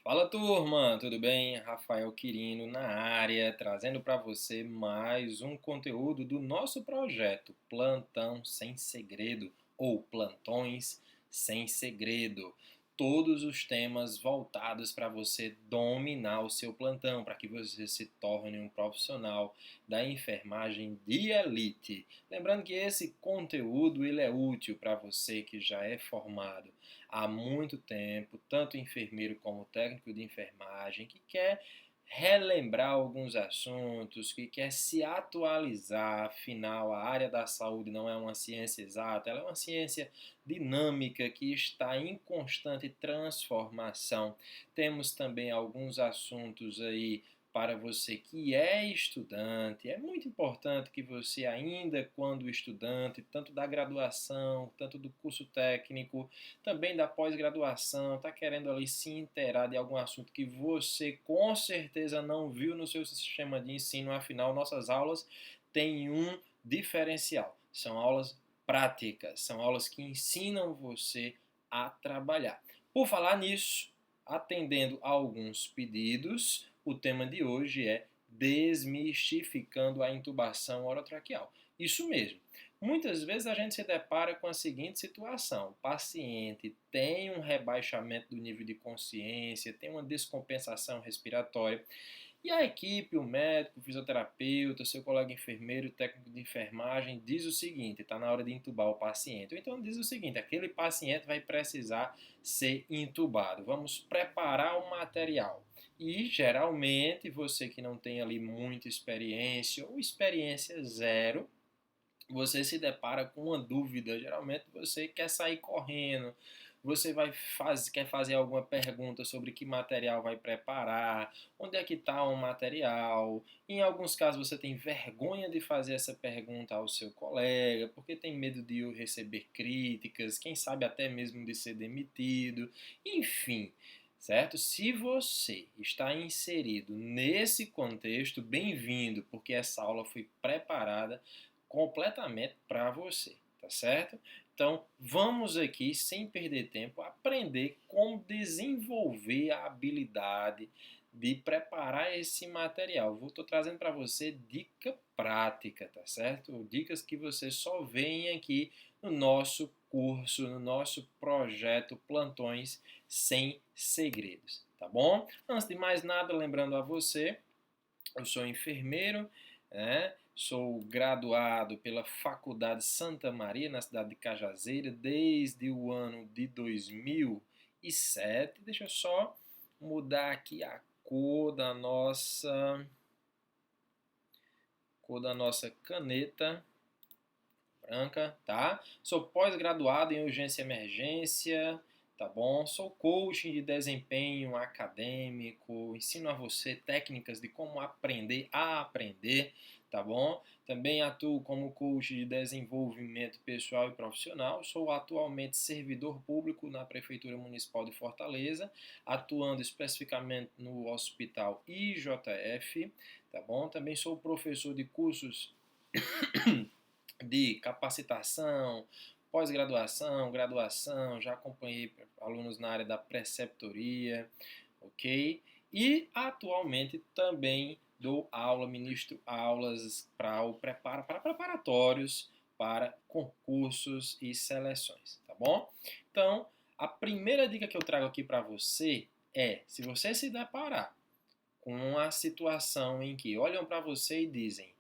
Fala turma, tudo bem? Rafael Quirino na área, trazendo para você mais um conteúdo do nosso projeto Plantão Sem Segredo ou Plantões Sem Segredo. Todos os temas voltados para você dominar o seu plantão, para que você se torne um profissional da enfermagem de elite. Lembrando que esse conteúdo ele é útil para você que já é formado há muito tempo, tanto enfermeiro como técnico de enfermagem, que quer relembrar alguns assuntos, que quer se atualizar. Afinal, a área da saúde não é uma ciência exata, ela é uma ciência dinâmica que está em constante transformação. Temos também alguns assuntos aí para você que é estudante. É muito importante que você, ainda quando estudante, tanto da graduação, tanto do curso técnico, também da pós-graduação, está querendo ali se inteirar de algum assunto que você com certeza não viu no seu sistema de ensino. Afinal, nossas aulas têm um diferencial. São aulas práticas, são aulas que ensinam você a trabalhar. Por falar nisso, atendendo a alguns pedidos, o tema de hoje é desmistificando a intubação orotraqueal. Isso mesmo. Muitas vezes a gente se depara com a seguinte situação: o paciente tem um rebaixamento do nível de consciência, tem uma descompensação respiratória, e a equipe, o médico, o fisioterapeuta, seu colega enfermeiro, o técnico de enfermagem diz o seguinte: está na hora de intubar o paciente. Ou então diz o seguinte: aquele paciente vai precisar ser intubado. Vamos preparar o material. E geralmente você que não tem ali muita experiência ou experiência zero, você se depara com uma dúvida. Geralmente você quer sair correndo, você quer fazer alguma pergunta sobre que material vai preparar, onde é que está o material. Em alguns casos você tem vergonha de fazer essa pergunta ao seu colega, porque tem medo de receber críticas, quem sabe até mesmo de ser demitido. Enfim, certo? Se você está inserido nesse contexto, bem-vindo, porque essa aula foi preparada completamente para você, tá certo? Então, vamos aqui, sem perder tempo, aprender como desenvolver a habilidade de preparar esse material. Estou trazendo para você dica prática, tá certo? Dicas que você só vê aqui no nosso curso, no nosso projeto Plantões Sem Segredos, tá bom? Antes de mais nada, lembrando a você, eu sou enfermeiro, né? Sou graduado pela Faculdade Santa Maria, na cidade de Cajazeira, desde o ano de 2007. Deixa eu só mudar aqui a cor da nossa caneta branca, tá? Sou pós-graduado em urgência e emergência, tá bom? Sou coach de desempenho acadêmico, ensino a você técnicas de como aprender a aprender, tá bom? Também atuo como coach de desenvolvimento pessoal e profissional. Sou atualmente servidor público na Prefeitura Municipal de Fortaleza, atuando especificamente no Hospital IJF, tá bom? Também sou professor de cursos de capacitação, pós-graduação, graduação, já acompanhei alunos na área da preceptoria, ok? E atualmente também dou aula, ministro aulas para preparatórios para concursos e seleções, tá bom? Então, a primeira dica que eu trago aqui para você é: se você se deparar com a situação em que olham para você e dizem,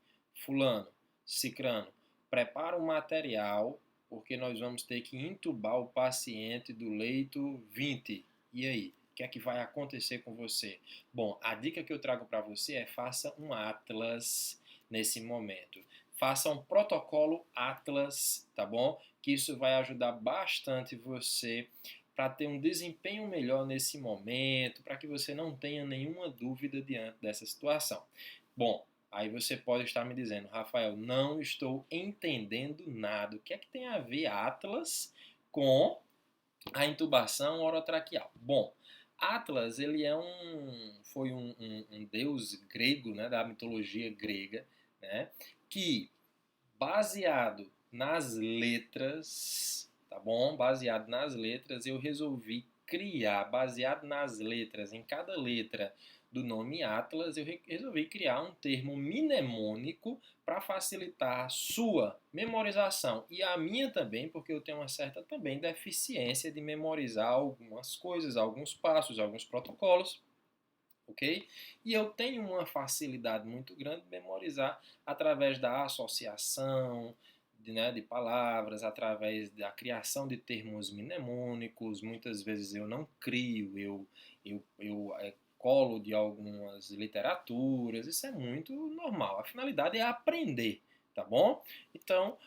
fulano, cicrano, prepara o material, porque nós vamos ter que intubar o paciente do leito 20. E aí? O que é que vai acontecer com você? Bom, a dica que eu trago para você é: faça um atlas nesse momento. Faça um protocolo atlas, tá bom? Que isso vai ajudar bastante você para ter um desempenho melhor nesse momento, para que você não tenha nenhuma dúvida diante dessa situação. Bom, aí você pode estar me dizendo: Rafael, não estou entendendo nada. O que é que tem a ver Atlas com a intubação orotraqueal? Bom, Atlas ele foi um deus grego, né, da mitologia grega, né, que baseado nas letras, tá bom? Baseado nas letras, eu resolvi criar, baseado nas letras, em cada letra do nome Atlas, eu resolvi criar um termo mnemônico para facilitar a sua memorização e a minha também, porque eu tenho uma certa também deficiência de memorizar algumas coisas, alguns passos, alguns protocolos, ok? E eu tenho uma facilidade muito grande de memorizar através da associação, de palavras, através da criação de termos mnemônicos. Muitas vezes eu não crio, eu colo de algumas literaturas. Isso é muito normal. A finalidade é aprender, tá bom? Então,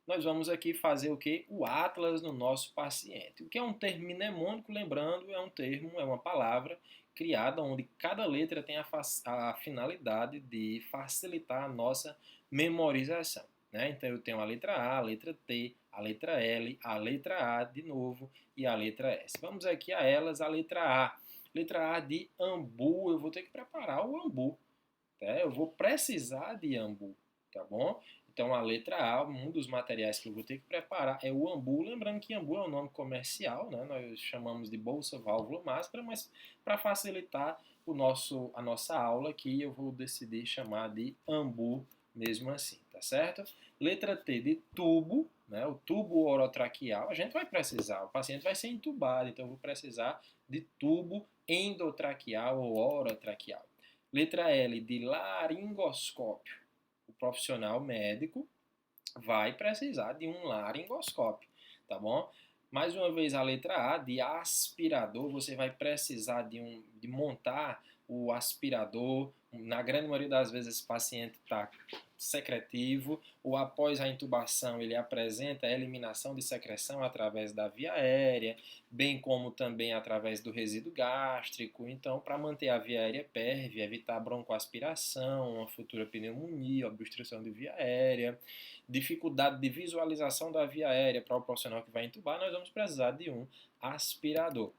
nós vamos aqui fazer o que? O atlas no nosso paciente. O que é um termo mnemônico? Lembrando, é um termo, é uma palavra criada onde cada letra tem a finalidade de facilitar a nossa memorização. Né? Então eu tenho a letra A, a letra T, a letra L, a letra A de novo e a letra S. Vamos aqui a elas, a letra A. Letra A de ambu, eu vou ter que preparar o ambu. Tá? Eu vou precisar de ambu, tá bom? Então a letra A, um dos materiais que eu vou ter que preparar é o ambu. Lembrando que ambu é um nome comercial, né? Nós chamamos de bolsa, válvula, máscara, mas para facilitar a nossa aula aqui, eu vou decidir chamar de ambu mesmo assim, tá certo? Letra T de tubo, né? O tubo orotraqueal, a gente vai precisar, o paciente vai ser entubado, então eu vou precisar de tubo endotraqueal ou orotraqueal. Letra L de laringoscópio. O profissional médico vai precisar de um laringoscópio, tá bom? Mais uma vez a letra A de aspirador, você vai precisar de montar o aspirador. Na grande maioria das vezes esse paciente está secretivo, ou após a intubação ele apresenta a eliminação de secreção através da via aérea, bem como também através do resíduo gástrico. Então, para manter a via aérea pérvia, evitar broncoaspiração, uma futura pneumonia, obstrução de via aérea, dificuldade de visualização da via aérea para o profissional que vai intubar, nós vamos precisar de um aspirador.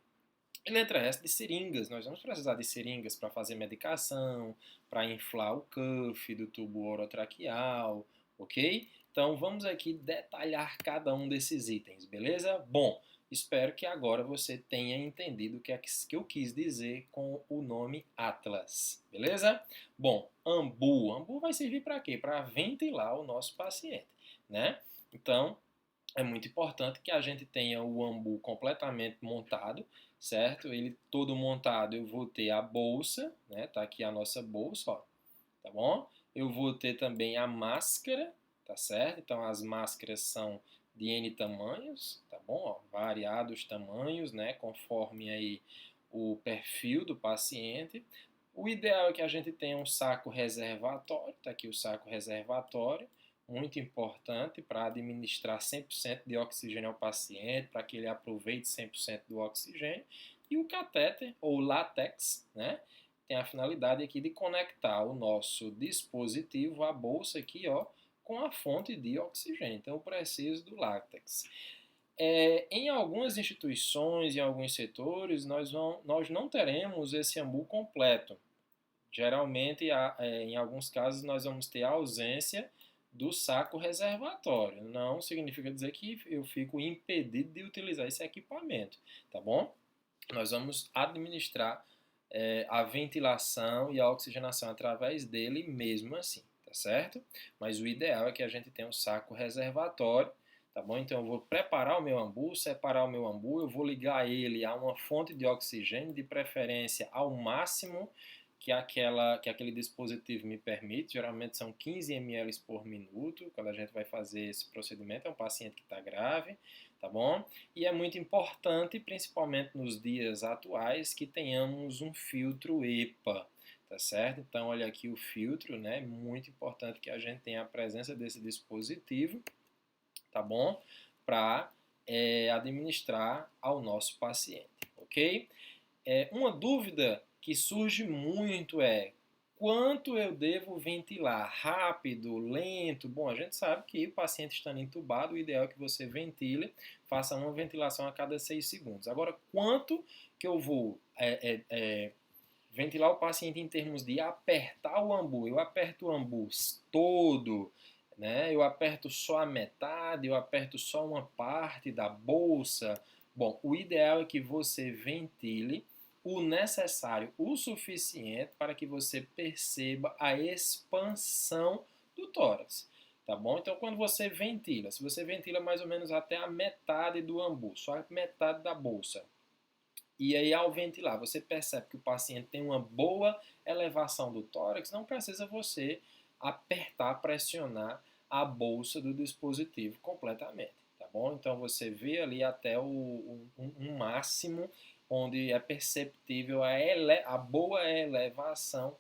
E letra S de seringas. Nós vamos precisar de seringas para fazer medicação, para inflar o cuff do tubo orotraqueal, ok? Então vamos aqui detalhar cada um desses itens, beleza? Bom, espero que agora você tenha entendido o que é que eu quis dizer com o nome Atlas, beleza? Bom, ambu. Ambu vai servir para quê? Para ventilar o nosso paciente, né? Então, é muito importante que a gente tenha o ambu completamente montado, certo? Ele todo montado, eu vou ter a bolsa, né? Tá aqui a nossa bolsa, ó, tá bom? Eu vou ter também a máscara, tá certo? Então as máscaras são de N tamanhos, tá bom? Ó, variados tamanhos, né? Conforme aí o perfil do paciente. O ideal é que a gente tenha um saco reservatório, tá aqui o saco reservatório, muito importante para administrar 100% de oxigênio ao paciente, para que ele aproveite 100% do oxigênio. E o catéter, ou látex, né, tem a finalidade aqui de conectar o nosso dispositivo, a bolsa aqui, ó, com a fonte de oxigênio. Então eu preciso do látex. Em algumas instituições, em alguns setores, nós não teremos esse ambu completo. Geralmente, em alguns casos, nós vamos ter a ausência do saco reservatório. Não significa dizer que eu fico impedido de utilizar esse equipamento, tá bom? Nós vamos administrar a ventilação e a oxigenação através dele mesmo assim, tá certo? Mas o ideal é que a gente tenha um saco reservatório, tá bom? Então eu vou preparar o meu ambu, separar o meu ambu, eu vou ligar ele a uma fonte de oxigênio, de preferência ao máximo que aquele dispositivo me permite. Geralmente são 15 ml por minuto, quando a gente vai fazer esse procedimento. É um paciente que está grave, tá bom? E é muito importante, principalmente nos dias atuais, que tenhamos um filtro EPA, tá certo? Então, olha aqui o filtro, né? Muito importante que a gente tenha a presença desse dispositivo, tá bom? Para administrar ao nosso paciente, ok? Uma dúvida que surge muito é: quanto eu devo ventilar? Rápido, lento? Bom, a gente sabe que o paciente estando entubado, o ideal é que você ventile, faça uma ventilação a cada 6 segundos. Agora, quanto que eu vou ventilar o paciente em termos de apertar o ambu? Eu aperto o ambu todo, né? Eu aperto só a metade, eu aperto só uma parte da bolsa. Bom, o ideal é que você ventile o necessário, o suficiente para que você perceba a expansão do tórax, tá bom? Então, quando você ventila, se você ventila mais ou menos até a metade do ambu, só a metade da bolsa, e aí ao ventilar você percebe que o paciente tem uma boa elevação do tórax, não precisa você apertar, pressionar a bolsa do dispositivo completamente, tá bom? Então você vê ali até um máximo onde é perceptível a boa elevação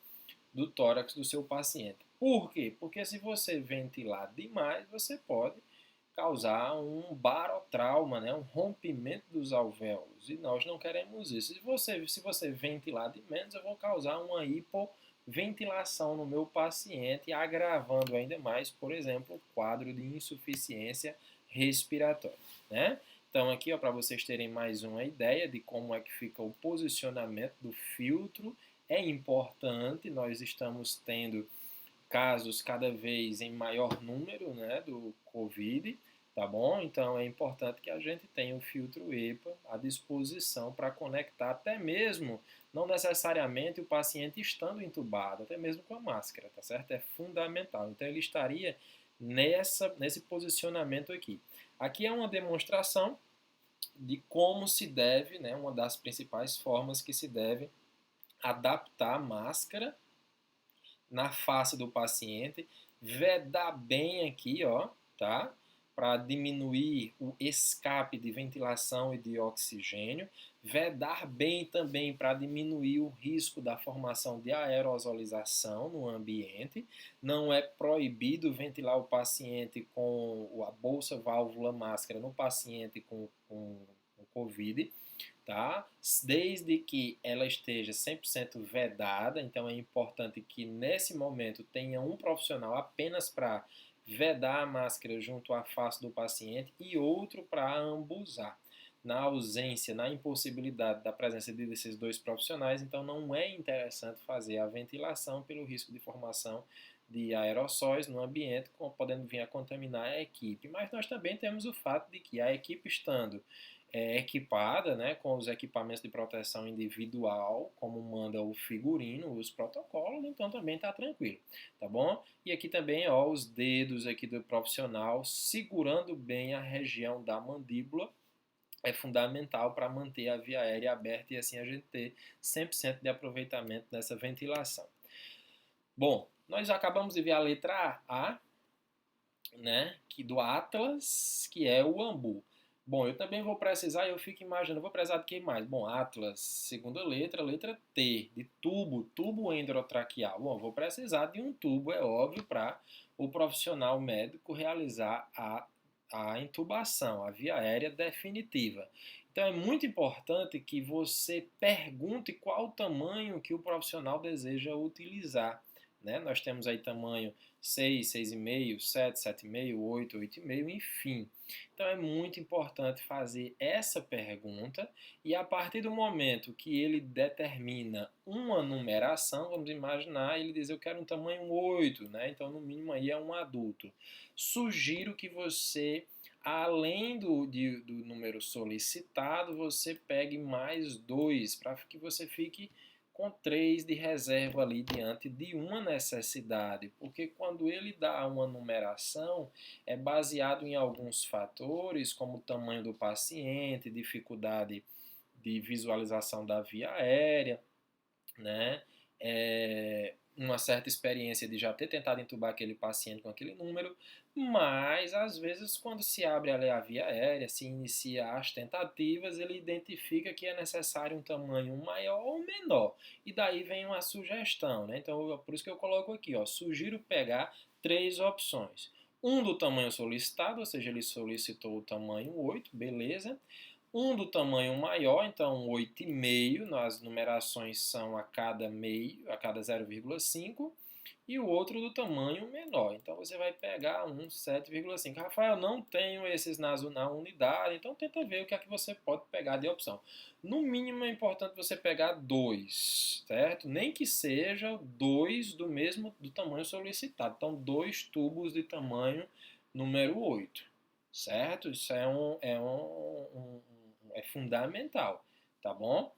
do tórax do seu paciente. Por quê? Porque se você ventilar demais, você pode causar um barotrauma, né? Um rompimento dos alvéolos. E nós não queremos isso. Se você ventilar de menos, eu vou causar uma hipoventilação no meu paciente, agravando ainda mais, por exemplo, o quadro de insuficiência respiratória, né? Então aqui, para vocês terem mais uma ideia de como é que fica o posicionamento do filtro, é importante, nós estamos tendo casos cada vez em maior número, né, do Covid, tá bom? Então é importante que a gente tenha o filtro EPA à disposição para conectar até mesmo, não necessariamente o paciente estando entubado, até mesmo com a máscara, tá certo? É fundamental. Então ele estaria nesse posicionamento aqui. Aqui é uma demonstração de como se deve, né, uma das principais formas que se deve adaptar a máscara na face do paciente, vedar bem aqui, ó, tá? Para diminuir o escape de ventilação e de oxigênio, vedar bem também para diminuir o risco da formação de aerosolização no ambiente. Não é proibido ventilar o paciente com a bolsa válvula máscara no paciente com COVID, tá? Desde que ela esteja 100% vedada, então é importante que nesse momento tenha um profissional apenas para vedar a máscara junto à face do paciente e outro para ambusar. Na ausência, na impossibilidade da presença desses dois profissionais, então não é interessante fazer a ventilação pelo risco de formação de aerossóis no ambiente, podendo vir a contaminar a equipe. Mas nós também temos o fato de que a equipe estando equipada, né, com os equipamentos de proteção individual, como manda o figurino, os protocolos, então também está tranquilo, tá bom? E aqui também, ó, os dedos aqui do profissional segurando bem a região da mandíbula é fundamental para manter a via aérea aberta e assim a gente ter 100% de aproveitamento nessa ventilação. Bom, nós acabamos de ver a letra A, né, que do Atlas, que é o ambu. Bom, eu também vou precisar, eu fico imaginando, vou precisar de que mais? Bom, Atlas, segunda letra T, de tubo endotraqueal. Bom, vou precisar de um tubo, é óbvio, para o profissional médico realizar a intubação, a via aérea definitiva. Então é muito importante que você pergunte qual o tamanho que o profissional deseja utilizar, né? Nós temos aí tamanho 6, 6,5, 7, 7,5, 8, 8,5, enfim. Então é muito importante fazer essa pergunta e a partir do momento que ele determina uma numeração, vamos imaginar, ele diz eu quero um tamanho 8, né? Então no mínimo aí é um adulto. Sugiro que você, além do número solicitado, você pegue mais 2 para que você fique com 3 de reserva ali diante de uma necessidade, porque quando ele dá uma numeração, é baseado em alguns fatores, como o tamanho do paciente, dificuldade de visualização da via aérea, né? Uma certa experiência de já ter tentado entubar aquele paciente com aquele número, mas às vezes quando se abre a via aérea, se inicia as tentativas, ele identifica que é necessário um tamanho maior ou menor, e daí vem uma sugestão, né? Então por isso que eu coloco aqui, ó, sugiro pegar 3 opções. Um do tamanho solicitado, ou seja, ele solicitou o tamanho 8, beleza. Um do tamanho maior, então 8,5, as numerações são a cada meio, a cada 0,5, e o outro do tamanho menor. Então você vai pegar um 7,5. Rafael, não tenho esses na unidade, então tenta ver o que é que você pode pegar de opção. No mínimo é importante você pegar 2, certo? Nem que seja 2 do tamanho solicitado. Então 2 tubos de tamanho número 8, certo? Isso É fundamental, tá bom?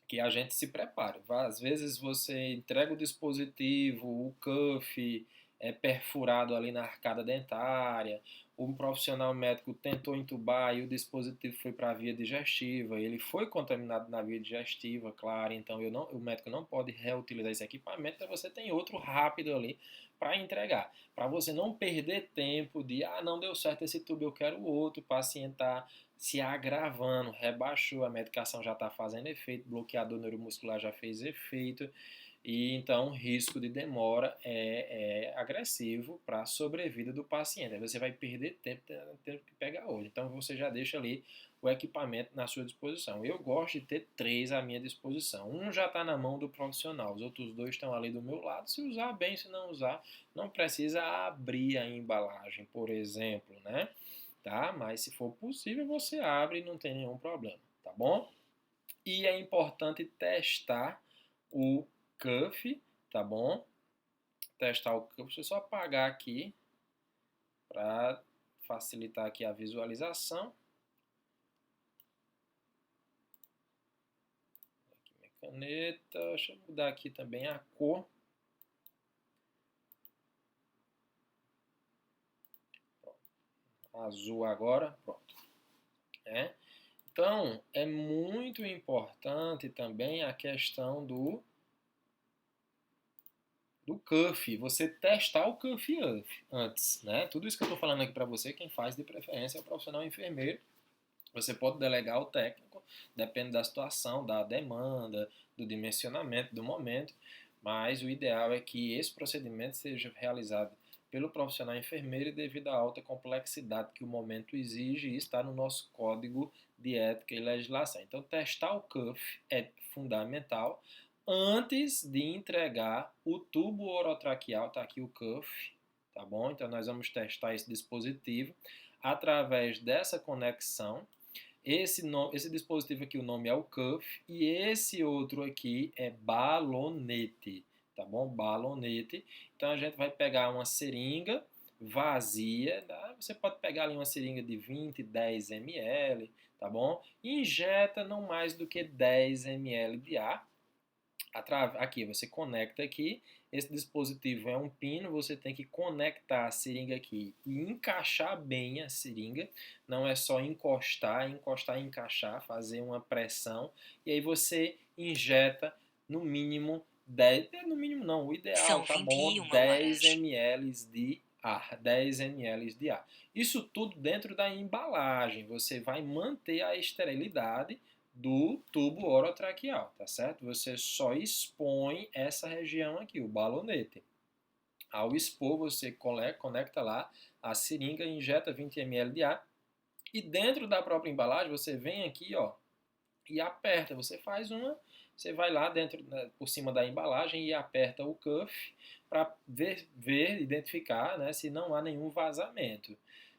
Que a gente se prepare. Às vezes você entrega o dispositivo, o cuff é perfurado ali na arcada dentária, um profissional médico tentou entubar e o dispositivo foi para a via digestiva, ele foi contaminado na via digestiva, claro, então o médico não pode reutilizar esse equipamento, então você tem outro rápido ali para entregar. Para você não perder tempo de, não deu certo esse tubo, eu quero outro, o paciente está se agravando, rebaixou, a medicação já está fazendo efeito, bloqueador neuromuscular já fez efeito, e então o risco de demora é agressivo para a sobrevida do paciente. Aí você vai perder tempo tendo que pegar outro. Então você já deixa ali o equipamento na sua disposição. Eu gosto de ter 3 à minha disposição. Um já está na mão do profissional, os outros 2 estão ali do meu lado. Se usar bem, se não usar, não precisa abrir a embalagem, por exemplo, né? Tá? Mas se for possível, você abre e não tem nenhum problema, tá bom? E é importante testar o cuff, tá bom? Testar o cuff, deixa eu só apagar aqui para facilitar aqui a visualização. Aqui minha caneta, deixa eu mudar aqui também a cor. Pronto. Azul agora, pronto. Então, é muito importante também a questão do cuff, você testar o cuff antes, né? Tudo isso que eu estou falando aqui para você, quem faz de preferência é o profissional enfermeiro. Você pode delegar o técnico, depende da situação, da demanda, do dimensionamento, do momento, mas o ideal é que esse procedimento seja realizado pelo profissional enfermeiro devido à alta complexidade que o momento exige e está no nosso código de ética e legislação. Então, testar o cuff é fundamental antes de entregar o tubo orotraqueal, tá aqui o cuff, tá bom? Então, nós vamos testar esse dispositivo através dessa conexão. Esse dispositivo aqui, o nome é o cuff, e esse outro aqui é balonete, tá bom? Balonete. Então a gente vai pegar uma seringa vazia, tá? Você pode pegar ali uma seringa de 20, 10 ml, tá bom? E injeta não mais do que 10 ml de ar. Aqui, você conecta aqui, esse dispositivo é um pino, você tem que conectar a seringa aqui e encaixar bem a seringa, não é só encostar, e encaixar, fazer uma pressão, e aí você injeta no mínimo 10, no mínimo não, o ideal, tá bom, 10 ml de ar, 10 ml de ar. Isso tudo dentro da embalagem, você vai manter a esterilidade do tubo orotraqueal, tá certo? Você só expõe essa região aqui, o balonete. Ao expor, você conecta lá a seringa, injeta 20 ml de ar e dentro da própria embalagem você vem aqui, ó, e aperta. Você vai lá dentro, por cima da embalagem e aperta o cuff para identificar, né, se não há nenhum vazamento.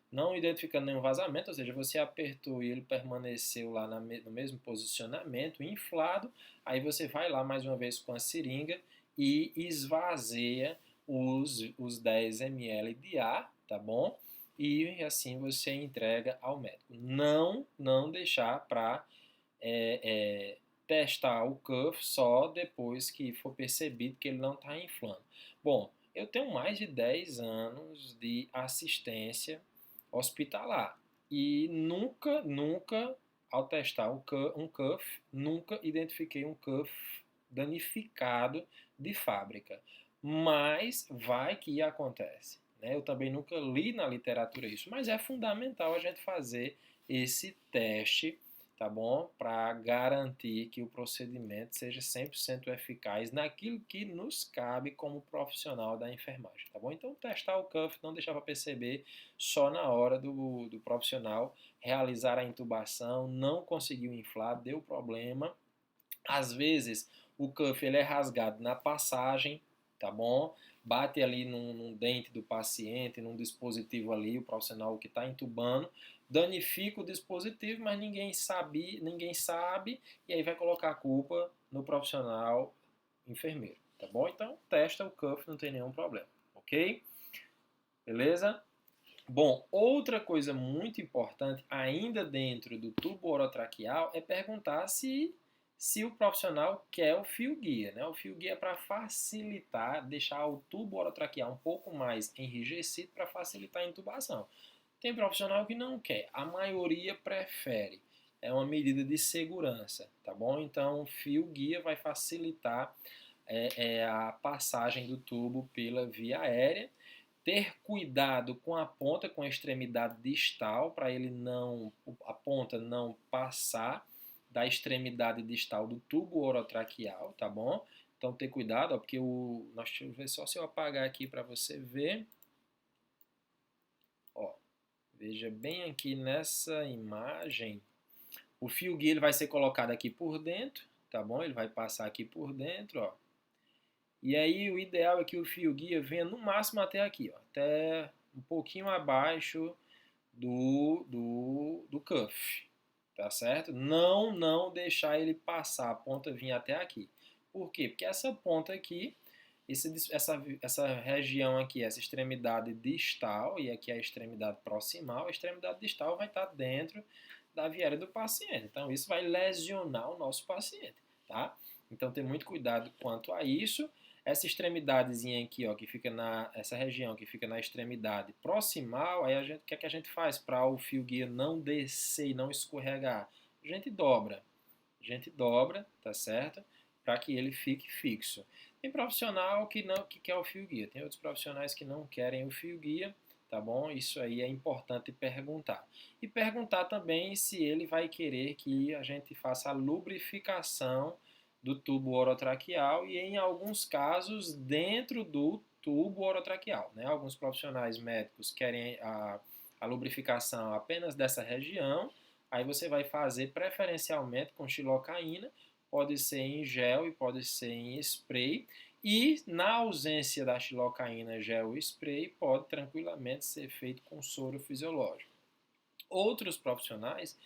Não identificando nenhum vazamento, ou seja, você apertou e ele permaneceu lá no mesmo posicionamento, inflado, aí você vai lá mais uma vez com a seringa e esvazia os 10 ml de ar, tá bom? E assim você entrega ao médico. Não deixar para testar o cuff só depois que for percebido que ele não está inflando. Bom, eu tenho mais de 10 anos de assistência hospitalar e nunca, ao testar um cuff, nunca identifiquei um cuff danificado de fábrica. Mas vai que acontece. Né? Eu também nunca li na literatura isso, mas é fundamental a gente fazer esse teste, tá bom? Para garantir que o procedimento seja 100% eficaz naquilo que nos cabe como profissional da enfermagem, tá bom? Então, testar o cuff, não deixar para perceber só na hora do profissional realizar a intubação, não conseguiu inflar, deu problema. Às vezes, o cuff ele é rasgado na passagem, tá bom? Bate ali num dente do paciente, num dispositivo ali, o profissional que está intubando, danifica o dispositivo, mas ninguém sabe, e aí vai colocar a culpa no profissional enfermeiro, tá bom? Então, testa o cuff, não tem nenhum problema, ok? Beleza? Bom, outra coisa muito importante, ainda dentro do tubo orotraqueal, é perguntar se o profissional quer o fio guia, né? O fio guia é para facilitar, deixar o tubo orotraqueal um pouco mais enrijecido para facilitar a intubação. Tem profissional que não quer, a maioria prefere. É uma medida de segurança, tá bom? Então, o fio guia vai facilitar a passagem do tubo pela via aérea. Ter cuidado com a ponta, com a extremidade distal, para ele não, a ponta não passar da extremidade distal do tubo orotraqueal, tá bom? Então ter cuidado, ó, porque deixa eu ver só se eu apagar aqui para você ver. Ó, veja bem aqui nessa imagem, o fio guia ele vai ser colocado aqui por dentro, tá bom? Ele vai passar aqui por dentro, ó. E aí o ideal é que o fio guia venha no máximo até aqui, ó, até um pouquinho abaixo do cuff, tá certo? Não deixar ele passar, a ponta vir até aqui. Por quê? Porque essa ponta aqui, essa região aqui, essa extremidade distal, e aqui a extremidade proximal, a extremidade distal vai estar dentro da viária do paciente. Então isso vai lesionar o nosso paciente, tá? Então tem muito cuidado quanto a isso. Essa extremidadezinha aqui, ó, que fica essa região que fica na extremidade proximal, aí o que é que a gente faz para o fio guia não descer e não escorregar? A gente dobra, tá certo? Para que ele fique fixo. Tem profissional que quer o fio guia, tem outros profissionais que não querem o fio guia, tá bom? Isso aí é importante perguntar. E perguntar também se ele vai querer que a gente faça a lubrificação do tubo orotraqueal e, em alguns casos, dentro do tubo orotraqueal, né? Alguns profissionais médicos querem a lubrificação apenas dessa região, aí você vai fazer preferencialmente com xilocaína, pode ser em gel e pode ser em spray, e na ausência da xilocaína gel e spray, pode tranquilamente ser feito com soro fisiológico. Outros profissionais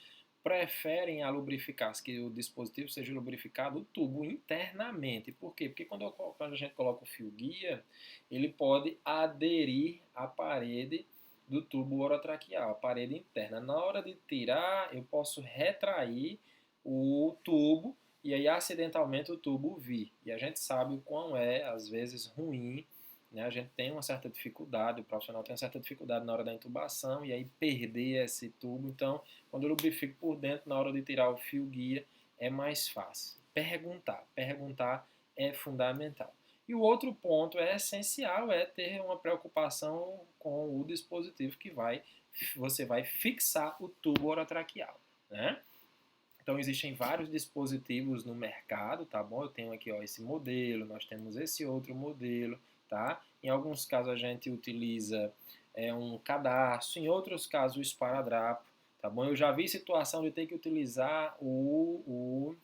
preferem a lubrificar, que o dispositivo seja lubrificado o tubo internamente. Por quê? Porque quando a gente coloca o fio guia, ele pode aderir à parede do tubo orotraqueal, a parede interna. Na hora de tirar, eu posso retrair o tubo e aí acidentalmente o tubo vir. E a gente sabe o quão é, às vezes, ruim, né? A gente tem uma certa dificuldade, o profissional tem uma certa dificuldade na hora da intubação e aí perder esse tubo. Então, quando eu lubrifico por dentro, na hora de tirar o fio guia, é mais fácil. Perguntar é fundamental. E o outro ponto essencial é ter uma preocupação com o dispositivo você vai fixar o tubo orotraqueal, né? Então existem vários dispositivos no mercado, tá bom? Eu tenho aqui, ó, esse modelo, nós temos esse outro modelo, tá? Em alguns casos a gente utiliza um cadarço, em outros casos o esparadrapo, tá bom? Eu já vi situação de ter que utilizar o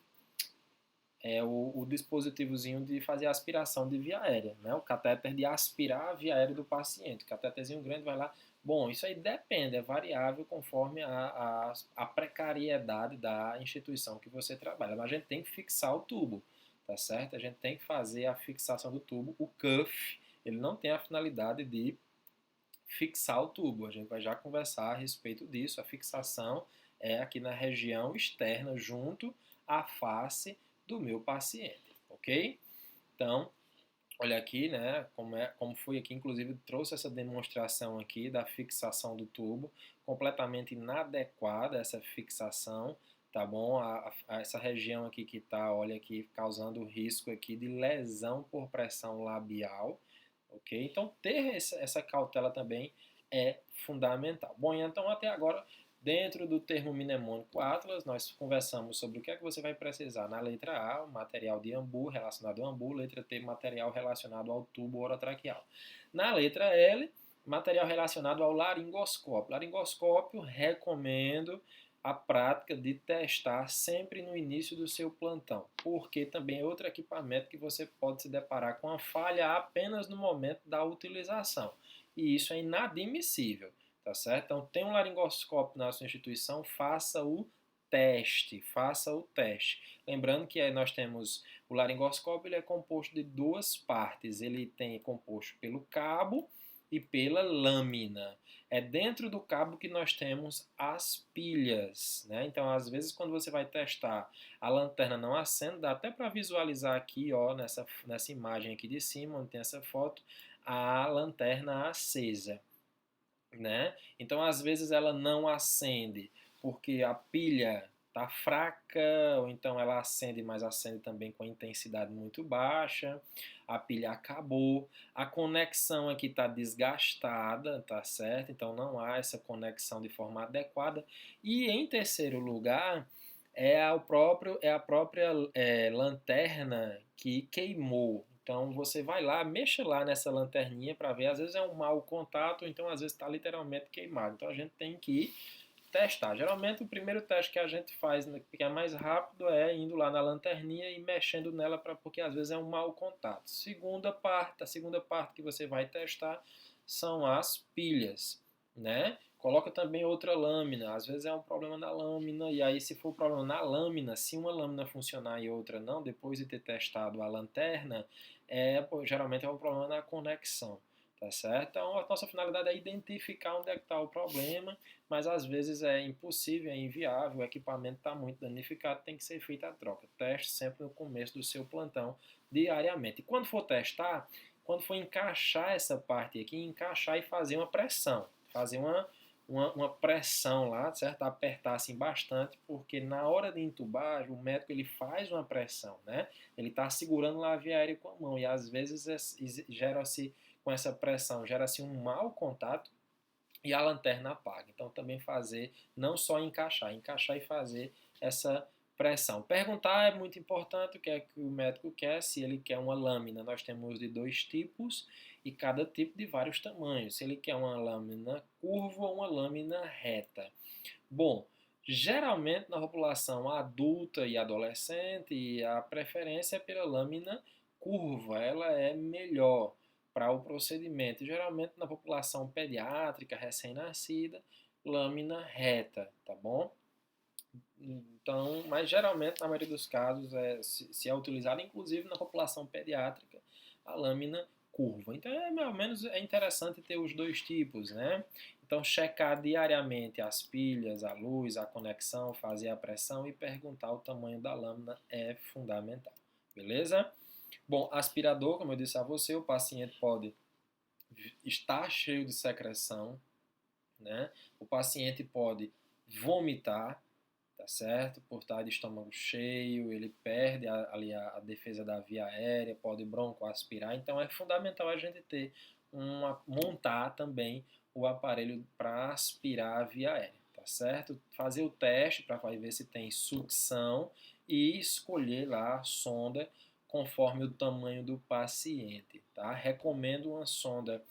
dispositivozinho de fazer aspiração de via aérea, né? O catéter de aspirar a via aérea do paciente. O catéterzinho grande vai lá. Bom, isso aí depende, é variável conforme a precariedade da instituição que você trabalha. Mas a gente tem que fixar o tubo, tá certo? A gente tem que fazer a fixação do tubo. O cuff, ele não tem a finalidade de fixar o tubo. A gente vai já conversar a respeito disso. A fixação é aqui na região externa, junto à face do meu paciente, ok? Então, olha aqui, né, como foi aqui, inclusive trouxe essa demonstração aqui da fixação do tubo, completamente inadequada essa fixação, tá bom? Essa região aqui que tá, olha aqui, causando risco aqui de lesão por pressão labial, ok? Então ter essa cautela também é fundamental. Bom, então até agora, dentro do termo mnemônico Atlas, nós conversamos sobre o que é que você vai precisar na letra A, material de ambu relacionado ao ambu, letra T, material relacionado ao tubo orotraqueal. Na letra L, material relacionado ao laringoscópio. Laringoscópio, recomendo a prática de testar sempre no início do seu plantão, porque também é outro equipamento que você pode se deparar com a falha apenas no momento da utilização, e isso é inadmissível, tá certo? Então, tem um laringoscópio na sua instituição, faça o teste. Lembrando que nós temos o laringoscópio, ele é composto de duas partes, ele tem composto pelo cabo e pela lâmina. É dentro do cabo que nós temos as pilhas, né? Então, às vezes, quando você vai testar, a lanterna não acende, dá até para visualizar aqui, ó, nessa imagem aqui de cima, onde tem essa foto, a lanterna acesa, né? Então, às vezes ela não acende porque a pilha está fraca, ou então ela acende, mas acende também com a intensidade muito baixa, a pilha acabou, a conexão aqui está desgastada, tá certo? Então não há essa conexão de forma adequada. E em terceiro lugar, é a própria lanterna que queimou. Então você vai lá, mexa lá nessa lanterninha para ver. Às vezes é um mau contato, então às vezes está literalmente queimado. Então a gente tem que testar. Geralmente o primeiro teste que a gente faz, né, que é mais rápido, é indo lá na lanterninha e mexendo nela, porque às vezes é um mau contato. A segunda parte que você vai testar são as pilhas, né? Coloca também outra lâmina, às vezes é um problema na lâmina, e aí se for problema na lâmina, se uma lâmina funcionar e outra não, depois de ter testado a lanterna, geralmente é um problema na conexão, tá certo? Então a nossa finalidade é identificar onde é que está o problema, mas às vezes é impossível, é inviável, o equipamento está muito danificado, tem que ser feita a troca. Teste sempre no começo do seu plantão, diariamente. E quando for testar, quando for encaixar essa parte aqui, encaixar e fazer uma pressão, fazer uma pressão lá, certo? Apertar assim bastante, porque na hora de entubar, o médico ele faz uma pressão, né? Ele está segurando lá a via aérea com a mão e às vezes gera-se com essa pressão, gera-se um mau contato e a lanterna apaga. Então também fazer, não só encaixar e fazer essa pressão. Perguntar é muito importante o que é que o médico quer, se ele quer uma lâmina, nós temos de dois tipos e cada tipo de vários tamanhos. Se ele quer uma lâmina curva ou uma lâmina reta. Bom, geralmente na população adulta e adolescente, a preferência é pela lâmina curva, ela é melhor para o procedimento. Geralmente na população pediátrica recém-nascida, lâmina reta, tá bom? Então, mas geralmente na maioria dos casos se é utilizada, inclusive na população pediátrica, a lâmina curva. Então, mais ou menos é interessante ter os dois tipos, né? Então, checar diariamente as pilhas, a luz, a conexão, fazer a pressão e perguntar o tamanho da lâmina é fundamental. Beleza? Bom, aspirador, como eu disse a você, o paciente pode estar cheio de secreção, né? O paciente pode vomitar, tá certo? Por estar de estômago cheio, ele perde ali a defesa da via aérea, pode broncoaspirar. Então é fundamental a gente ter montar também o aparelho para aspirar a via aérea, tá certo? Fazer o teste para ver se tem sucção e escolher lá a sonda conforme o tamanho do paciente, tá? Recomendo uma sonda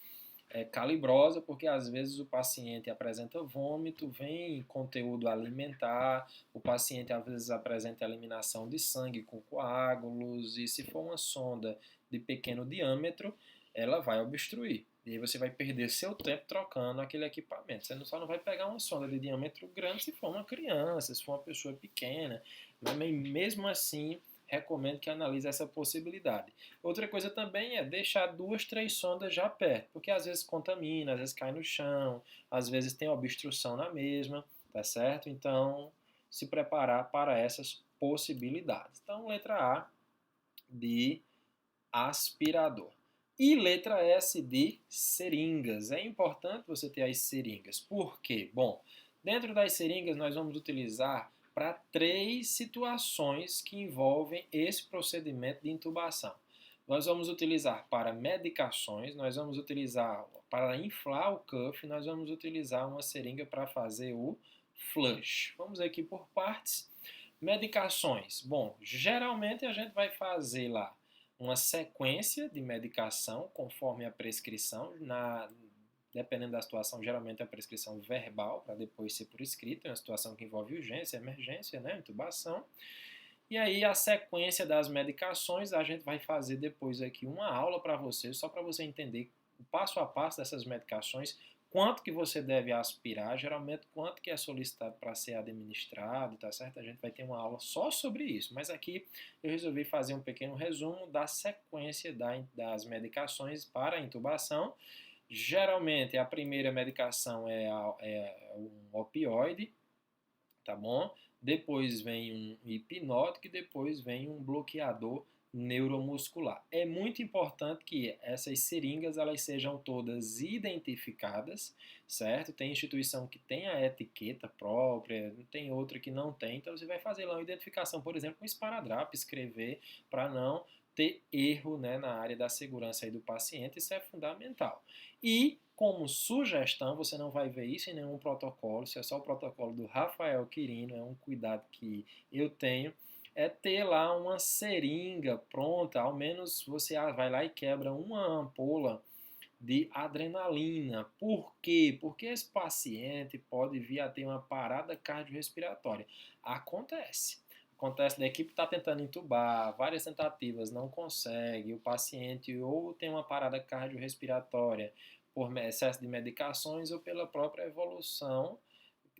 calibrosa, porque às vezes o paciente apresenta vômito, vem conteúdo alimentar, o paciente às vezes apresenta eliminação de sangue com coágulos, e se for uma sonda de pequeno diâmetro, ela vai obstruir. E aí você vai perder seu tempo trocando aquele equipamento. Você só não vai pegar uma sonda de diâmetro grande se for uma criança, se for uma pessoa pequena, mas mesmo assim recomendo que analise essa possibilidade. Outra coisa também é deixar 2, 3 sondas já perto, porque às vezes contamina, às vezes cai no chão, às vezes tem obstrução na mesma, tá certo? Então, se preparar para essas possibilidades. Então, letra A de aspirador. E letra S de seringas. É importante você ter as seringas. Por quê? Bom, dentro das seringas nós vamos utilizar para 3 situações que envolvem esse procedimento de intubação. Nós vamos utilizar para medicações, nós vamos utilizar para inflar o cuff, nós vamos utilizar uma seringa para fazer o flush. Vamos aqui por partes. Medicações. Bom, geralmente a gente vai fazer lá uma sequência de medicação conforme a prescrição, dependendo da situação, geralmente a prescrição verbal, para depois ser por escrito, é uma situação que envolve urgência, emergência, né, intubação. E aí a sequência das medicações, a gente vai fazer depois aqui uma aula para você, só para você entender o passo a passo dessas medicações, quanto que você deve aspirar, geralmente quanto que é solicitado para ser administrado, tá certo? A gente vai ter uma aula só sobre isso, mas aqui eu resolvi fazer um pequeno resumo da sequência das medicações para a intubação, Geralmente, a primeira medicação é um opioide, tá bom? Depois vem um hipnótico e depois vem um bloqueador neuromuscular. É muito importante que essas seringas elas sejam todas identificadas, certo? Tem instituição que tem a etiqueta própria, tem outra que não tem, então você vai fazer lá uma identificação, por exemplo, com esparadrapo, escrever para não ter erro, né, na área da segurança aí do paciente, isso é fundamental. E como sugestão, você não vai ver isso em nenhum protocolo, isso é só o protocolo do Rafael Quirino, é um cuidado que eu tenho, é ter lá uma seringa pronta, ao menos você vai lá e quebra uma ampola de adrenalina. Por quê? Porque esse paciente pode vir a ter uma parada cardiorrespiratória. Acontece. Acontece da equipe está tentando entubar, várias tentativas, não consegue, o paciente ou tem uma parada cardiorrespiratória por excesso de medicações ou pela própria evolução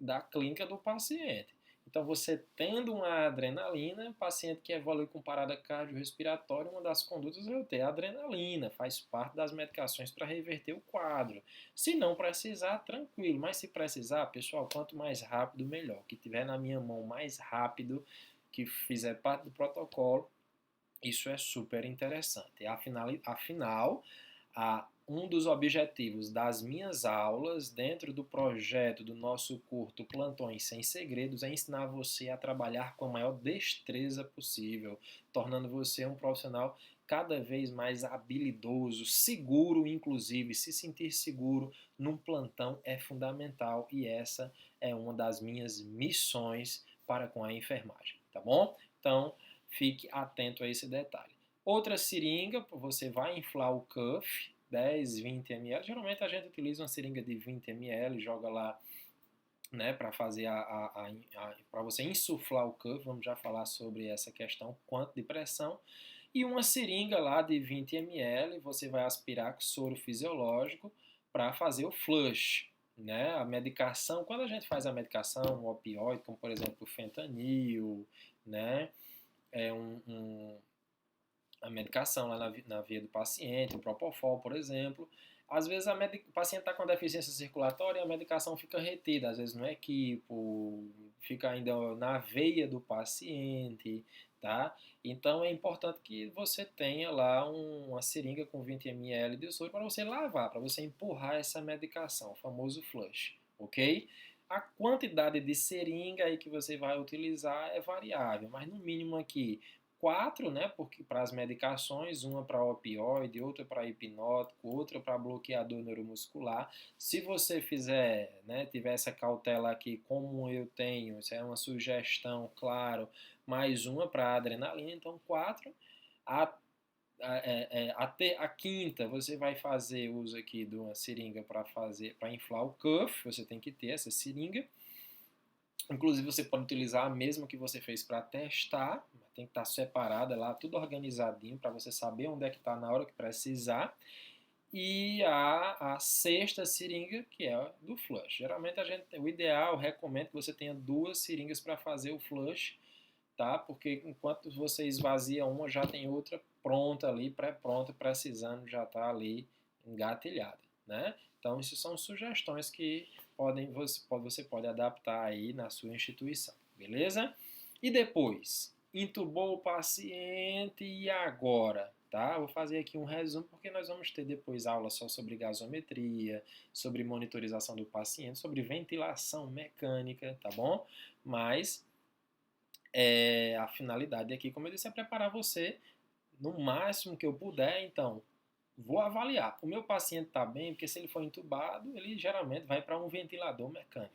da clínica do paciente. Então, você tendo uma adrenalina, o paciente que evolui com parada cardiorrespiratória, uma das condutas é ter adrenalina, faz parte das medicações para reverter o quadro. Se não precisar, tranquilo, mas se precisar, pessoal, quanto mais rápido, melhor. Que tiver na minha mão mais rápido, que fizer parte do protocolo, isso é super interessante. Afinal, um dos objetivos das minhas aulas dentro do projeto do nosso curto Plantões Sem Segredos é ensinar você a trabalhar com a maior destreza possível, tornando você um profissional cada vez mais habilidoso, seguro, inclusive. Se sentir seguro num plantão é fundamental e essa é uma das minhas missões para com a enfermagem, tá bom? Então, fique atento a esse detalhe. Outra seringa, você vai inflar o cuff, 10, 20 ml. Geralmente a gente utiliza uma seringa de 20 ml, joga lá, né, para fazer para você insuflar o cuff. Vamos já falar sobre essa questão, quanto de pressão. E uma seringa lá de 20 ml, você vai aspirar com soro fisiológico para fazer o flush. Né? A medicação, quando a gente faz a medicação, um opioide, como por exemplo o fentanil, né? A medicação lá na via do paciente, o Propofol, por exemplo. Às vezes o paciente está com deficiência circulatória e a medicação fica retida, às vezes no equipo, fica ainda na veia do paciente, tá? Então é importante que você tenha lá uma seringa com 20 ml de soro para você lavar, para você empurrar essa medicação, o famoso flush, ok? A quantidade de seringa aí que você vai utilizar é variável, mas no mínimo aqui 4, né, porque para as medicações, uma para opioide, outra para hipnótico, outra para bloqueador neuromuscular. Se você fizer, né, tiver essa cautela aqui, como eu tenho, isso é uma sugestão, claro, mais uma para adrenalina, então 4. Até a quinta, você vai fazer uso aqui de uma seringa para inflar o cuff, você tem que ter essa seringa. Inclusive, você pode utilizar a mesma que você fez para testar, tem que estar separada lá, tudo organizadinho, para você saber onde é que está na hora que precisar. E a sexta seringa, que é do flush. Geralmente, o ideal, eu recomendo que você tenha 2 seringas para fazer o flush, tá? Porque enquanto você esvazia uma, já tem outra pronta ali, pré-pronta, precisando, já está ali engatilhada, né? Então, isso são sugestões que você pode adaptar aí na sua instituição, beleza? E depois, intubou o paciente e agora? Tá? Vou fazer aqui um resumo porque nós vamos ter depois aula só sobre gasometria, sobre monitorização do paciente, sobre ventilação mecânica, tá bom? Mas a finalidade aqui, como eu disse, é preparar você no máximo que eu puder, então vou avaliar. O meu paciente está bem, porque se ele for entubado, ele geralmente vai para um ventilador mecânico.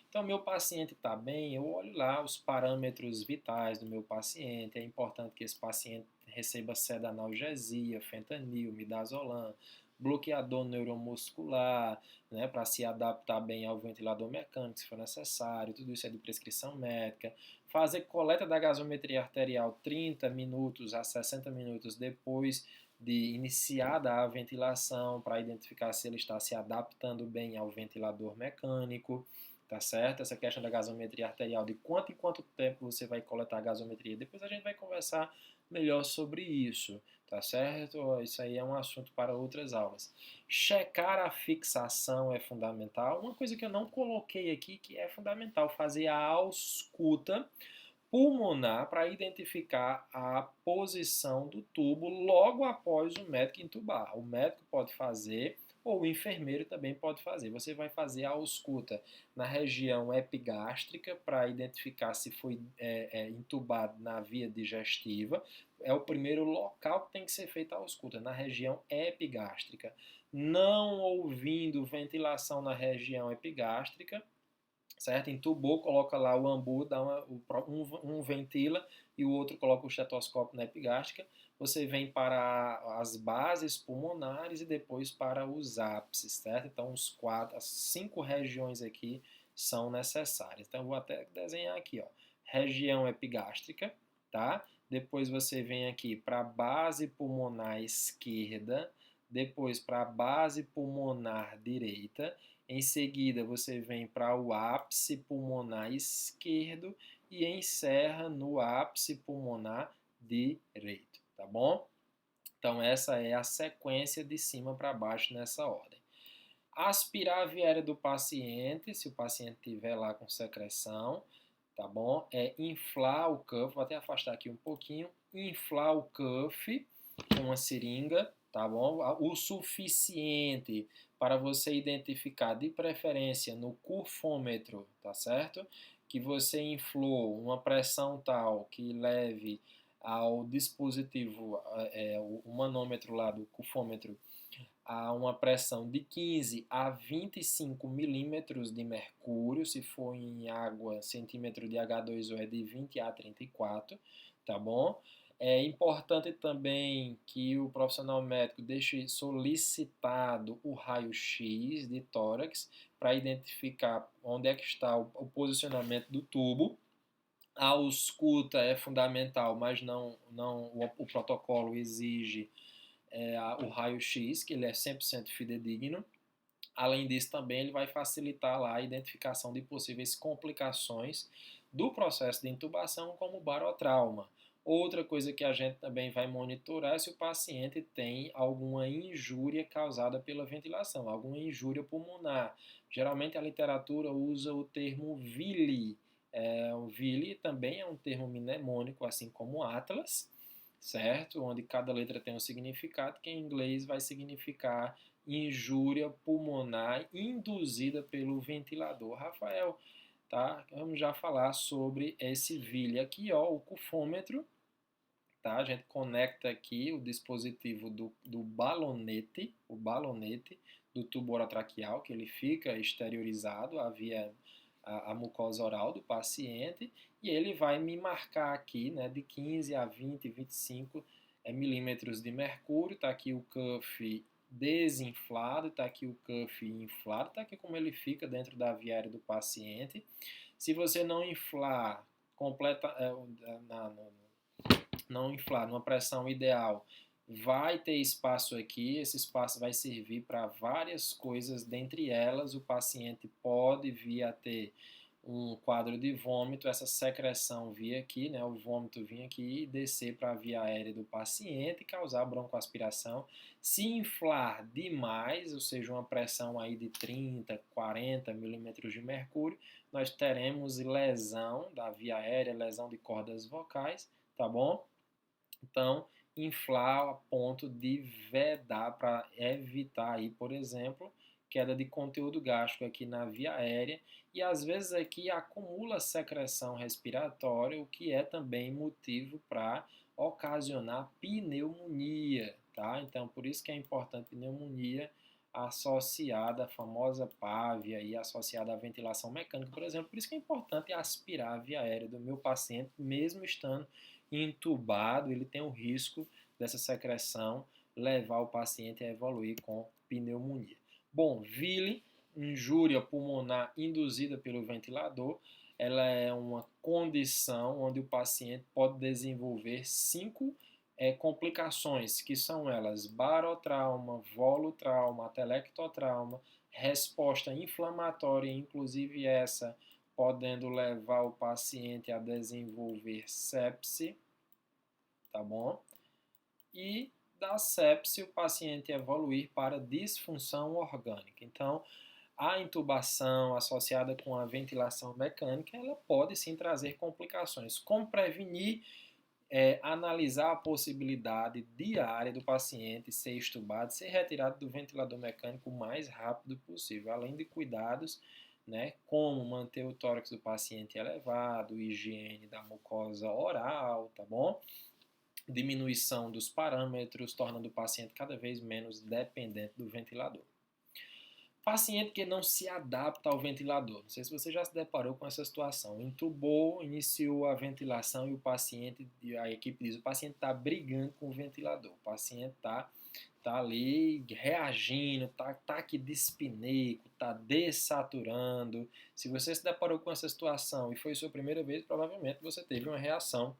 Então, meu paciente está bem, eu olho lá os parâmetros vitais do meu paciente. É importante que esse paciente receba sedanalgesia, fentanil, midazolam, bloqueador neuromuscular, né, para se adaptar bem ao ventilador mecânico, se for necessário. Tudo isso é de prescrição médica. Fazer coleta da gasometria arterial 30 minutos a 60 minutos depois de iniciada a ventilação, para identificar se ele está se adaptando bem ao ventilador mecânico, tá certo? Essa questão da gasometria arterial, de quanto em quanto tempo você vai coletar a gasometria. Depois a gente vai conversar melhor sobre isso, tá certo? Isso aí é um assunto para outras aulas. Checar a fixação é fundamental. Uma coisa que eu não coloquei aqui que é fundamental, fazer a ausculta pulmonar para identificar a posição do tubo logo após o médico entubar. O médico pode fazer ou o enfermeiro também pode fazer. Você vai fazer a ausculta na região epigástrica para identificar se foi entubado na via digestiva. É o primeiro local que tem que ser feita a ausculta, na região epigástrica. Não ouvindo ventilação na região epigástrica, certo? Entubou, coloca lá o ambu, dá um ventila e o outro coloca o estetoscópio na epigástrica. Você vem para as bases pulmonares e depois para os ápices, certo? Então, as 5 regiões aqui são necessárias. Então, eu vou até desenhar aqui, ó. Região epigástrica, tá? Depois você vem aqui para a base pulmonar esquerda, depois para a base pulmonar direita. Em seguida, você vem para o ápice pulmonar esquerdo e encerra no ápice pulmonar direito, tá bom? Então, essa é a sequência de cima para baixo nessa ordem. Aspirar a via aérea do paciente, se o paciente estiver lá com secreção, tá bom? É inflar o cuff, vou até afastar aqui um pouquinho, inflar o cuff com uma seringa, tá bom? O suficiente para você identificar, de preferência no curfômetro, tá certo? Que você inflou uma pressão tal que leve ao dispositivo, o manômetro lá do curfômetro, a uma pressão de 15 a 25 milímetros de mercúrio, se for em água, centímetro de H2O é de 20 a 34, tá bom? É importante também que o profissional médico deixe solicitado o raio-x de tórax para identificar onde é que está o posicionamento do tubo. A ausculta é fundamental, mas o protocolo exige o raio-x, que ele é 100% fidedigno. Além disso, também ele vai facilitar lá a identificação de possíveis complicações do processo de intubação, como o barotrauma. Outra coisa que a gente também vai monitorar é se o paciente tem alguma injúria causada pela ventilação, alguma injúria pulmonar. Geralmente a literatura usa o termo VILI. O VILI também é um termo mnemônico, assim como Atlas, certo? Onde cada letra tem um significado, que em inglês vai significar injúria pulmonar induzida pelo ventilador. Rafael, tá? Vamos já falar sobre esse VILI aqui, ó, o cufômetro, tá? A gente conecta aqui o dispositivo do balonete, o balonete do tubo orotraqueal, que ele fica exteriorizado via a mucosa oral do paciente, e ele vai me marcar aqui, né, de 15 a 20, 25 milímetros de mercúrio. Está aqui o cuff desinflado, está aqui o cuff inflado, está aqui como ele fica dentro da via aérea do paciente. Se você não inflar não inflar numa pressão ideal, vai ter espaço aqui, esse espaço vai servir para várias coisas, dentre elas o paciente pode vir a ter um quadro de vômito, essa secreção vir aqui, né, o vômito vir aqui e descer para a via aérea do paciente e causar broncoaspiração. Se inflar demais, ou seja, uma pressão aí de 30, 40 milímetros de mercúrio, nós teremos lesão da via aérea, lesão de cordas vocais, tá bom? Então, inflar a ponto de vedar para evitar aí, por exemplo, queda de conteúdo gástrico aqui na via aérea e às vezes aqui acumula secreção respiratória, o que é também motivo para ocasionar pneumonia, tá? Então, por isso que é importante pneumonia associada à famosa PAV e associada à ventilação mecânica, por exemplo. Por isso que é importante aspirar a via aérea do meu paciente, mesmo estando entubado, ele tem o risco dessa secreção levar o paciente a evoluir com pneumonia. Bom, VILI, injúria pulmonar induzida pelo ventilador, ela é uma condição onde o paciente pode desenvolver 5 complicações, que são elas barotrauma, volutrauma, atelectotrauma, resposta inflamatória, inclusive essa podendo levar o paciente a desenvolver sepse, tá bom? E da sepse o paciente evoluir para disfunção orgânica. Então, a intubação associada com a ventilação mecânica, ela pode sim trazer complicações. Como prevenir? Analisar a possibilidade diária do paciente ser extubado, ser retirado do ventilador mecânico o mais rápido possível, além de cuidados, né, como manter o tórax do paciente elevado, higiene da mucosa oral, tá bom? Diminuição dos parâmetros, tornando o paciente cada vez menos dependente do ventilador. Paciente que não se adapta ao ventilador. Não sei se você já se deparou com essa situação. Intubou, iniciou a ventilação e o paciente, a equipe diz, o paciente está brigando com o ventilador. O paciente está ali reagindo, está taquidispneico, está dessaturando. Se você se deparou com essa situação e foi sua primeira vez, provavelmente você teve uma reação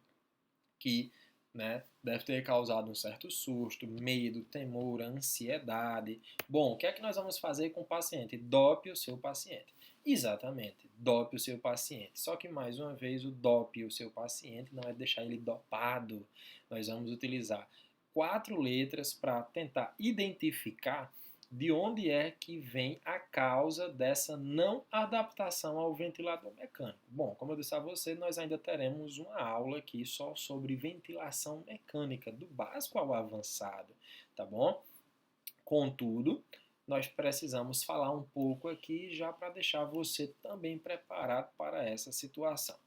que, né, deve ter causado um certo susto, medo, temor, ansiedade. Bom, o que é que nós vamos fazer com o paciente? Dope o seu paciente. Exatamente, dope o seu paciente. Só que, mais uma vez, o dope o seu paciente não é deixar ele dopado. Nós vamos utilizar 4 letras para tentar identificar de onde é que vem a causa dessa não adaptação ao ventilador mecânico. Bom, como eu disse a você, nós ainda teremos uma aula aqui só sobre ventilação mecânica, do básico ao avançado, tá bom? Contudo, nós precisamos falar um pouco aqui já para deixar você também preparado para essa situação.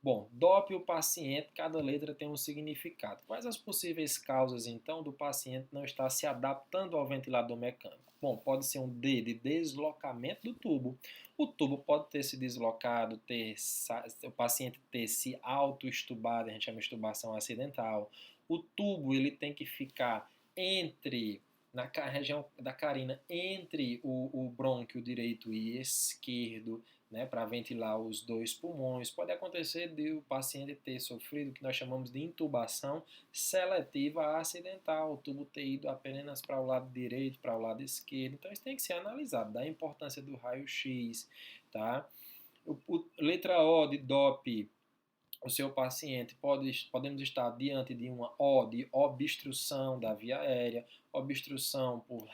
Bom, dope o paciente, cada letra tem um significado. Quais as possíveis causas, então, do paciente não estar se adaptando ao ventilador mecânico? Bom, pode ser um D de deslocamento do tubo. O tubo pode ter se deslocado, o paciente ter se auto-estubado, a gente chama de estubação acidental. O tubo ele tem que ficar na região da carina, entre o brônquio direito e esquerdo, né, para ventilar os 2 pulmões. Pode acontecer de o paciente ter sofrido o que nós chamamos de intubação seletiva acidental, o tubo ter ido apenas para o lado direito, para o lado esquerdo. Então isso tem que ser analisado, da importância do raio-x, tá? Letra O de DOP, o seu paciente podemos estar diante de uma O de obstrução da via aérea, obstrução por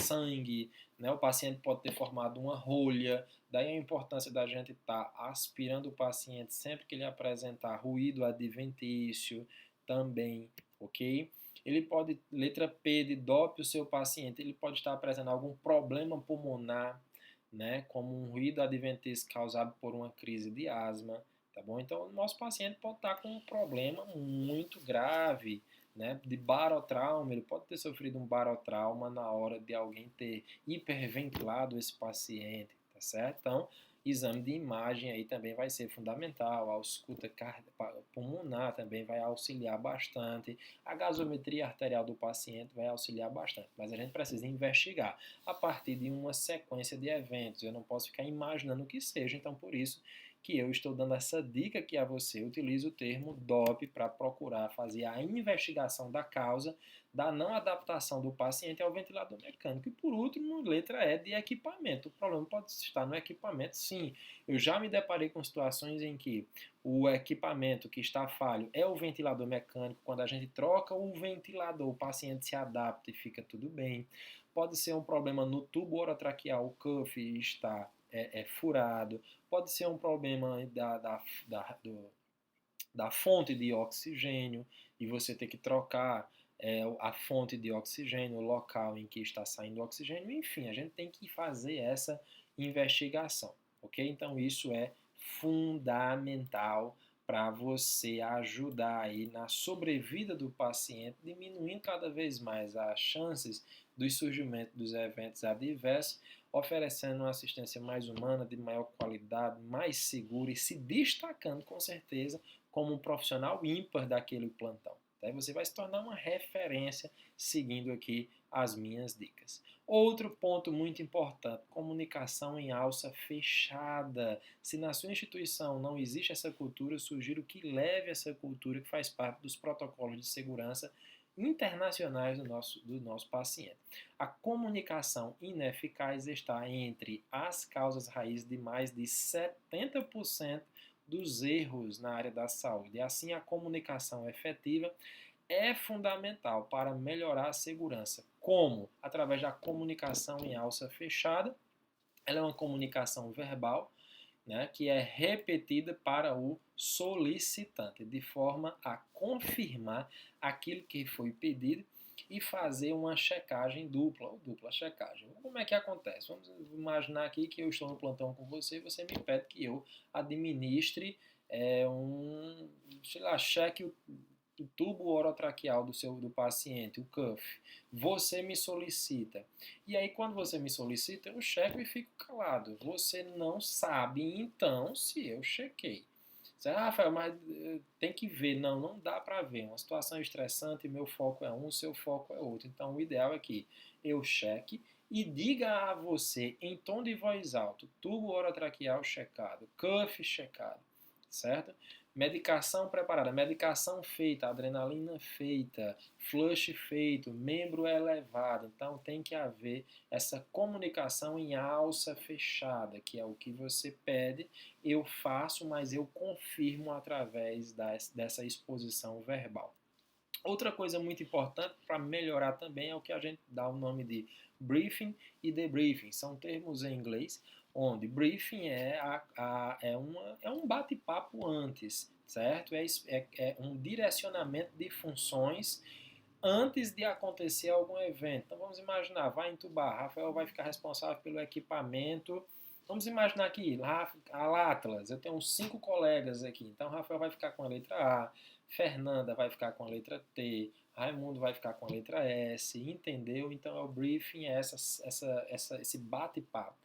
sangue, né? O paciente pode ter formado uma rolha, daí a importância da gente estar aspirando o paciente sempre que ele apresentar ruído adventício também, ok? Ele pode, letra P de DOP, o seu paciente, ele pode estar apresentando algum problema pulmonar, né? Como um ruído adventício causado por uma crise de asma. Tá bom? Então, o nosso paciente pode estar com um problema muito grave, né, de barotrauma. Ele pode ter sofrido um barotrauma na hora de alguém ter hiperventilado esse paciente, tá certo? Então, exame de imagem aí também vai ser fundamental. A ausculta pulmonar também vai auxiliar bastante. A gasometria arterial do paciente vai auxiliar bastante. Mas a gente precisa investigar a partir de uma sequência de eventos. Eu não posso ficar imaginando o que seja, então por isso que eu estou dando essa dica aqui a você. Utilize o termo DOP para procurar fazer a investigação da causa da não adaptação do paciente ao ventilador mecânico. E por último, letra E de equipamento. O problema pode estar no equipamento, sim. Eu já me deparei com situações em que o equipamento que está falho é o ventilador mecânico. Quando a gente troca o ventilador, o paciente se adapta e fica tudo bem. Pode ser um problema no tubo orotraqueal, o cuff está furado. Pode ser um problema da fonte de oxigênio e você ter que trocar a fonte de oxigênio, o local em que está saindo o oxigênio. Enfim, a gente tem que fazer essa investigação, ok? Então isso é fundamental para você ajudar aí na sobrevida do paciente, diminuindo cada vez mais as chances do surgimento dos eventos adversos, oferecendo uma assistência mais humana, de maior qualidade, mais segura e se destacando com certeza como um profissional ímpar daquele plantão. Tá? Você vai se tornar uma referência seguindo aqui as minhas dicas. Outro ponto muito importante, comunicação em alça fechada. Se na sua instituição não existe essa cultura, eu sugiro que leve essa cultura que faz parte dos protocolos de segurança internacionais do nosso paciente. A comunicação ineficaz está entre as causas raízes de mais de 70% dos erros na área da saúde. E assim, a comunicação efetiva é fundamental para melhorar a segurança. Como? Através da comunicação em alça fechada. Ela é uma comunicação verbal, né, que é repetida para o solicitante, de forma a confirmar aquilo que foi pedido e fazer uma checagem dupla ou dupla checagem. Como é que acontece? Vamos imaginar aqui que eu estou no plantão com você e você me pede que eu administre sei lá, cheque o tubo orotraqueal do paciente, o cuff. Você me solicita. E aí, quando você me solicita, eu checo e fico calado. Você não sabe, então, se eu chequei. Você, Rafael, mas tem que ver. Não, não dá para ver. Uma situação estressante, meu foco é um, seu foco é outro. Então, o ideal é que eu cheque e diga a você, em tom de voz alto, tubo orotraqueal checado, cuff checado, certo? Medicação preparada, medicação feita, adrenalina feita, flush feito, membro elevado. Então tem que haver essa comunicação em alça fechada, que é o que você pede, eu faço, mas eu confirmo através dessa exposição verbal. Outra coisa muito importante para melhorar também é o que a gente dá o nome de briefing e debriefing. São termos em inglês, onde briefing é um bate-papo antes, certo? É um direcionamento de funções antes de acontecer algum evento. Então vamos imaginar, vai entubar, Rafael vai ficar responsável pelo equipamento. Vamos imaginar aqui, a Atlas, eu tenho 5 colegas aqui, então Rafael vai ficar com a letra A, Fernanda vai ficar com a letra T, Raimundo vai ficar com a letra S, entendeu? Então é o briefing, é esse bate-papo.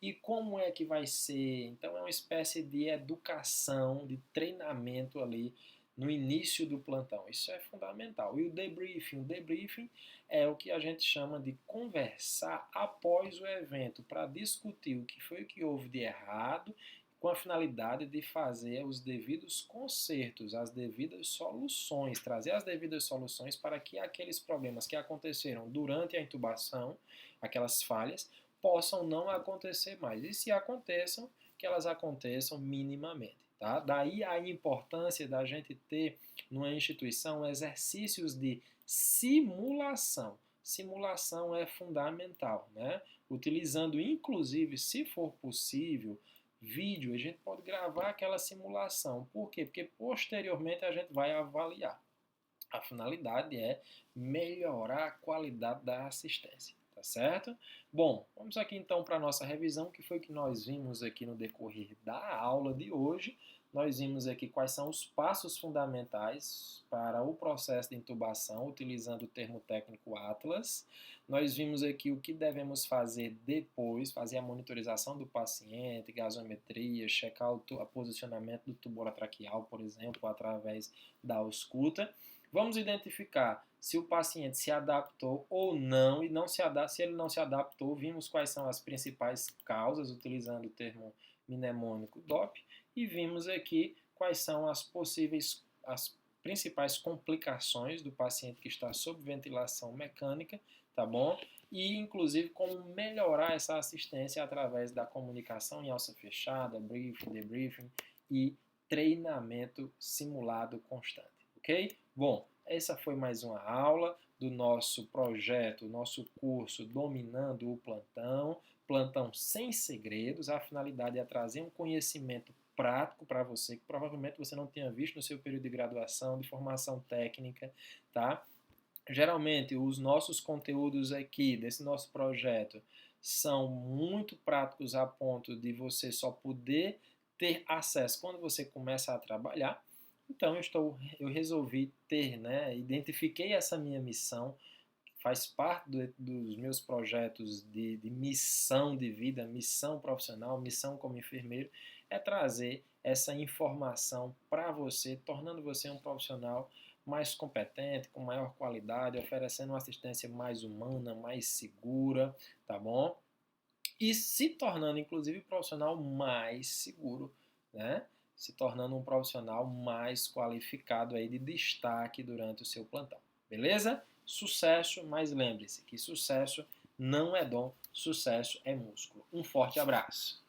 E como é que vai ser? Então é uma espécie de educação, de treinamento ali no início do plantão. Isso é fundamental. E o debriefing é o que a gente chama de conversar após o evento, para discutir o que foi que houve de errado, com a finalidade de fazer os devidos consertos, as devidas soluções, trazer as devidas soluções para que aqueles problemas que aconteceram durante a intubação, aquelas falhas, possam não acontecer mais. E se aconteçam, que elas aconteçam minimamente. Tá? Daí a importância da gente ter numa instituição exercícios de simulação. Simulação é fundamental, né? Utilizando, inclusive, se for possível, vídeo, a gente pode gravar aquela simulação. Por quê? Porque posteriormente a gente vai avaliar. A finalidade é melhorar a qualidade da assistência, tá certo? Bom, vamos aqui então para a nossa revisão, que foi que nós vimos aqui no decorrer da aula de hoje. Nós vimos aqui quais são os passos fundamentais para o processo de intubação, utilizando o termo técnico Atlas. Nós vimos aqui o que devemos fazer depois, fazer a monitorização do paciente, gasometria, checar o posicionamento do tubo orotraqueal, por exemplo, através da ausculta. Vamos identificar se o paciente se adaptou ou não, e se ele não se adaptou, vimos quais são as principais causas, utilizando o termo mnemônico DOP, e vimos aqui quais são as principais complicações do paciente que está sob ventilação mecânica, tá bom? E, inclusive, como melhorar essa assistência através da comunicação em alça fechada, briefing, debriefing e treinamento simulado constante, ok? Bom, essa foi mais uma aula do nosso projeto, nosso curso Dominando o Plantão, Plantão Sem Segredos. A finalidade é trazer um conhecimento prático para você, que provavelmente você não tenha visto no seu período de graduação, de formação técnica, tá? Geralmente, os nossos conteúdos aqui, desse nosso projeto, são muito práticos a ponto de você só poder ter acesso quando você começa a trabalhar. Então, eu resolvi identifiquei essa minha missão, faz parte dos meus projetos de missão de vida, missão profissional, missão como enfermeiro, é trazer essa informação para você, tornando você um profissional mais competente, com maior qualidade, oferecendo uma assistência mais humana, mais segura, tá bom? E se tornando, inclusive, um profissional mais seguro, né? Se tornando um profissional mais qualificado aí de destaque durante o seu plantão. Beleza? Sucesso, mas lembre-se que sucesso não é dom, sucesso é músculo. Um forte abraço.